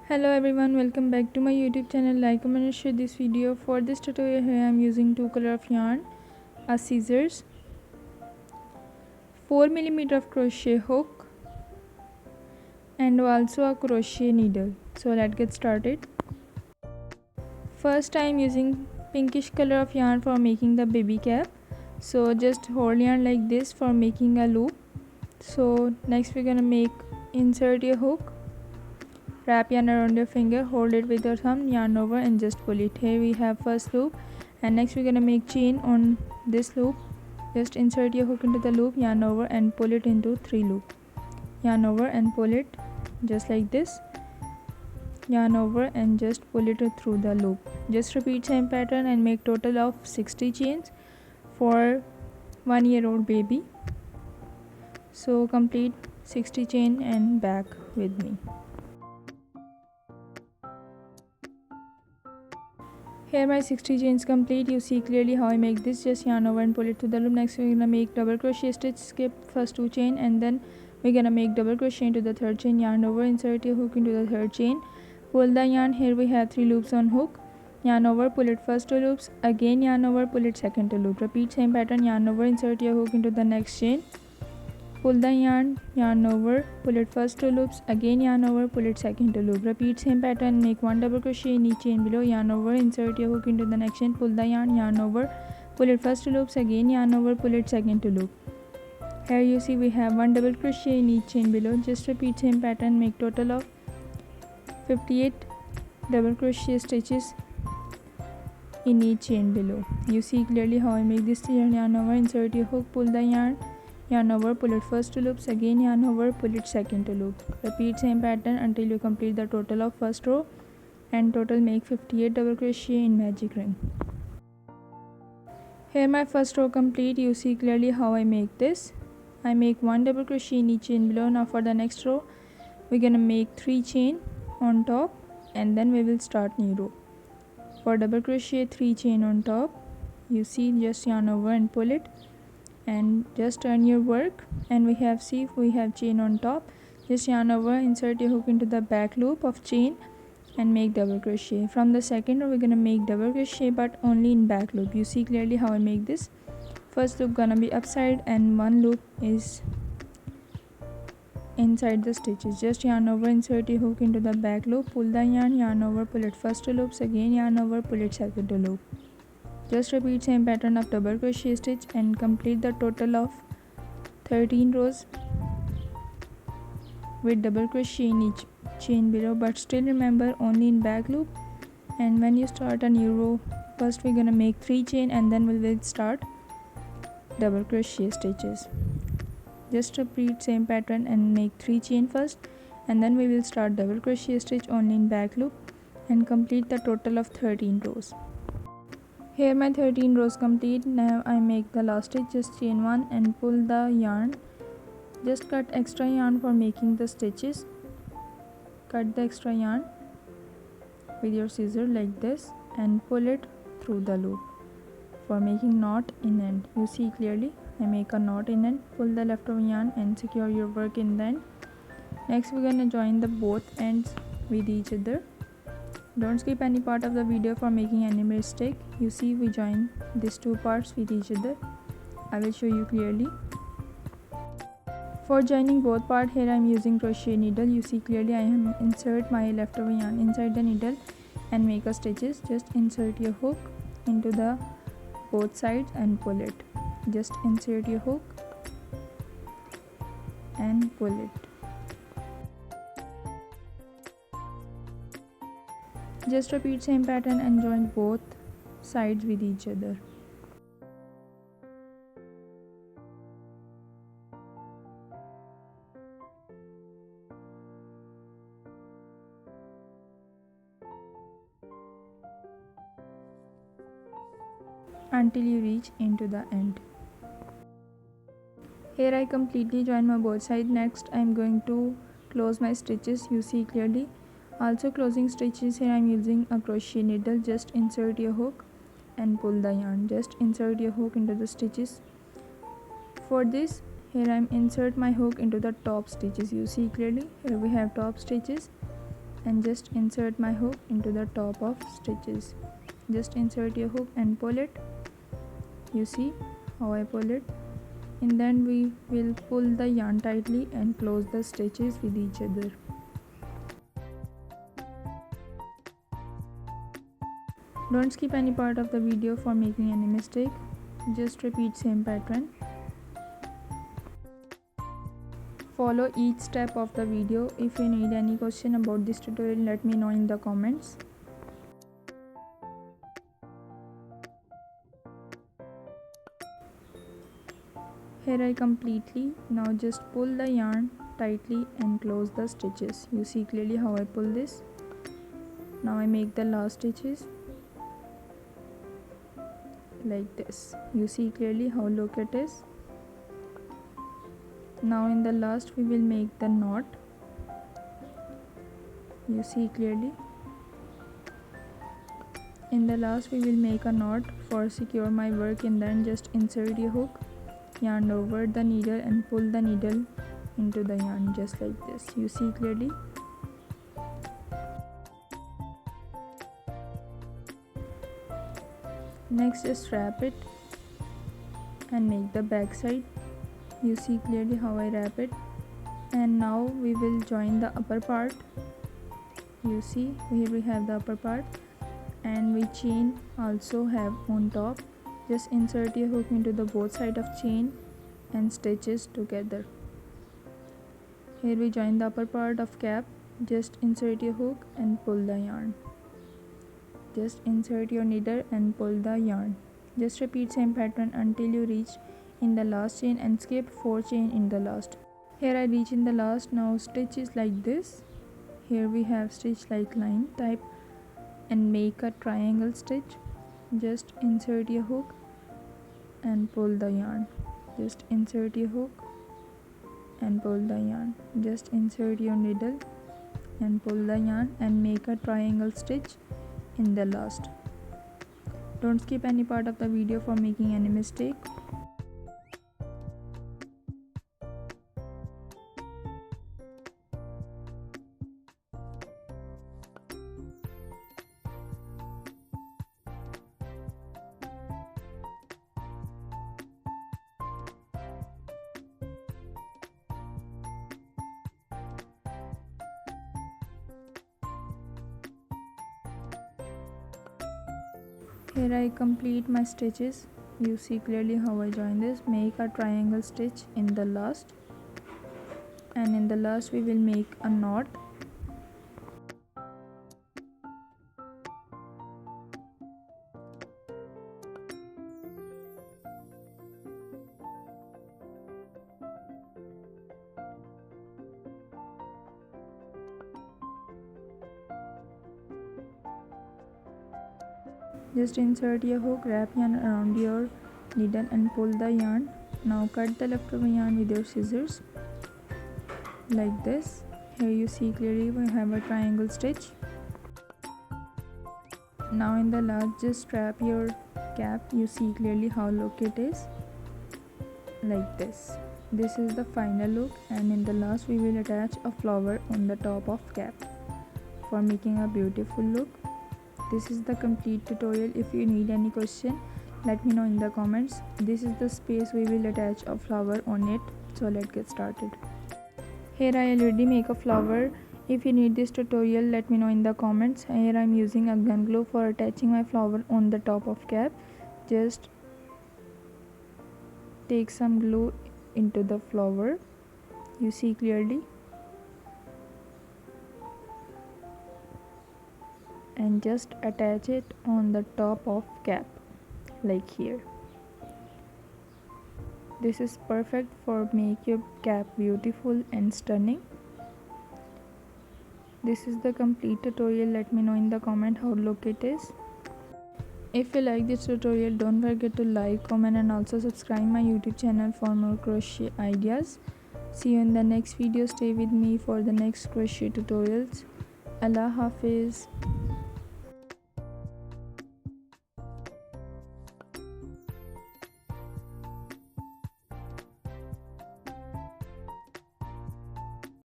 Hello everyone, welcome back to my YouTube channel. Like, comment and share this video. For this tutorial here I am using two color of yarn, a scissors, 4mm of crochet hook and also a crochet needle. So let's get started. First I am using pinkish color of yarn for making the baby cap. So just hold yarn like this for making a loop. So next we're gonna insert your hook. Wrap yarn around your finger, hold it with your thumb, yarn over and just pull it. Here we have first loop, and next we're gonna make chain on this loop. Just insert your hook into the loop, yarn over and pull it into 3 loop. Yarn over and pull it just like this. Yarn over and just pull it through the loop. Just repeat same pattern and make total of 60 chains for 1-year-old baby. So complete 60 chain and back with me. Here my 60 chains complete. You see clearly how I make this. Just yarn over and pull it to the loop. Next we're gonna make double crochet stitch, skip first 2 chain, and then we're gonna make double crochet into the third chain. Yarn over, insert your hook into the third chain, pull the yarn. Here we have 3 loops on hook. Yarn over, pull it first 2 loops, again yarn over, pull it second 2 loop. Repeat same pattern. Yarn over, insert your hook into the next chain, pull the yarn over, pull it first 2 loops, again yarn over, pull it second 2 loop. Repeat same pattern, make 1 double crochet in each chain below, yarn over, insert your hook into the next chain, pull the yarn over, pull it first 2 loops, again yarn over, pull it second 2 loop. Here you see we have 1 double crochet in each chain below. Just repeat same pattern, make total of 58 double crochet stitches in each chain below. You see clearly how I make this. Yarn over, insert your hook, pull the yarn over, pull it first 2 loops, again yarn over, pull it second 2 loop. Repeat same pattern until you complete the total of first row, and total make 58 double crochet in magic ring. Here my first row complete. You see clearly how I make this. I make 1 double crochet in each chain below. Now for the next row we're gonna make 3 chain on top, and then we will start new row. For double crochet 3 chain on top, you see just yarn over and pull it and just turn your work, and we have chain on top. Just yarn over, insert your hook into the back loop of chain and make double crochet. From the second row we're gonna make double crochet but only in back loop. You see clearly how I make this. First loop gonna be upside and 1 loop is inside the stitches. Just yarn over, insert your hook into the back loop, pull the yarn over, pull it first 2 loops, again yarn over, pull it second 2 loop. Just repeat same pattern of double crochet stitch and complete the total of 13 rows with double crochet in each chain below, but still remember only in back loop. And when you start a new row, first we're gonna make 3 chain and then we will start double crochet stitches. Just repeat same pattern and make 3 chain first, and then we will start double crochet stitch only in back loop and complete the total of 13 rows. Here my 13 rows complete. Now I make the last stitch. Just chain 1 and pull the yarn. Just cut extra yarn for making the stitches. Cut the extra yarn with your scissor like this and pull it through the loop for making knot in end. You see clearly I make a knot in end. Pull the leftover yarn and secure your work in the end. Next we're gonna join the both ends with each other. Don't skip any part of the video for making any mistake. You see we join these 2 parts with each other. I will show you clearly. For joining both parts, here I am using crochet needle. You see clearly I am insert my leftover yarn inside the needle and make a stitches. Just insert your hook into the both sides and pull it. Just insert your hook and pull it. Just repeat same pattern and join both sides with each other. Until you reach into the end. Here I completely join my both sides. Next I am going to close my stitches. You see clearly. Also closing stitches, here I am using a crochet needle. Just insert your hook and pull the yarn. Just insert your hook into the stitches. For this, here I am insert my hook into the top stitches. You see clearly here we have top stitches and just insert my hook into the top of stitches. Just insert your hook and pull it. You see how I pull it, and then we will pull the yarn tightly and close the stitches with each other. Don't skip any part of the video for making any mistake. Just repeat same pattern. Follow each step of the video. If you need any question about this tutorial, let me know in the comments. Here I completely. Now just pull the yarn tightly and close the stitches. You see clearly how I pull this. Now I make the last stitches like this. You see clearly how long it is. Now in the last we will make the knot. You see clearly. In the last we will make a knot for secure my work, and then just insert your hook, yarn over the needle and pull the needle into the yarn just like this. You see clearly. Next just wrap it and make the back side. You see clearly how I wrap it, and now we will join the upper part. You see here we have the upper part, and we chain also have on top. Just insert your hook into the both side of chain and stitches together. Here we join the upper part of cap. Just insert your hook and pull the yarn. Just insert your needle and pull the yarn. Just repeat same pattern until you reach in the last chain and skip 4 chain in the last. Here I reach in the last. Now stitch is like this. Here we have stitch like line type and make a triangle stitch. Just insert your hook and pull the yarn. Just insert your hook and pull the yarn. Just insert your needle and pull the yarn and make a triangle stitch in the last. Don't skip any part of the video for making any mistake. Here I complete my stitches. You see clearly how I join this. Make a triangle stitch in the last, and in the last we will make a knot. Just insert your hook, wrap yarn around your needle and pull the yarn. Now cut the leftover yarn with your scissors like this. Here you see clearly we have a triangle stitch. Now in the last just strap your cap. You see clearly how look it is like this. This is the final look, and in the last we will attach a flower on the top of cap for making a beautiful look. This is the complete tutorial. If you need any question, let me know in the comments. This is the space we will attach a flower on it. So let's get started. Here I already make a flower. If you need this tutorial, let me know in the comments. Here I am using a gun glue for attaching my flower on the top of cap. Just take some glue into the flower. You see clearly. And just attach it on the top of cap like here. This is perfect for make your cap beautiful and stunning. This is the complete tutorial. Let me know in the comment how look it is. If you like this tutorial, don't forget to like, comment and also subscribe my YouTube channel for more crochet ideas. See you in the next video. Stay with me for the next crochet tutorials. Allah Hafiz.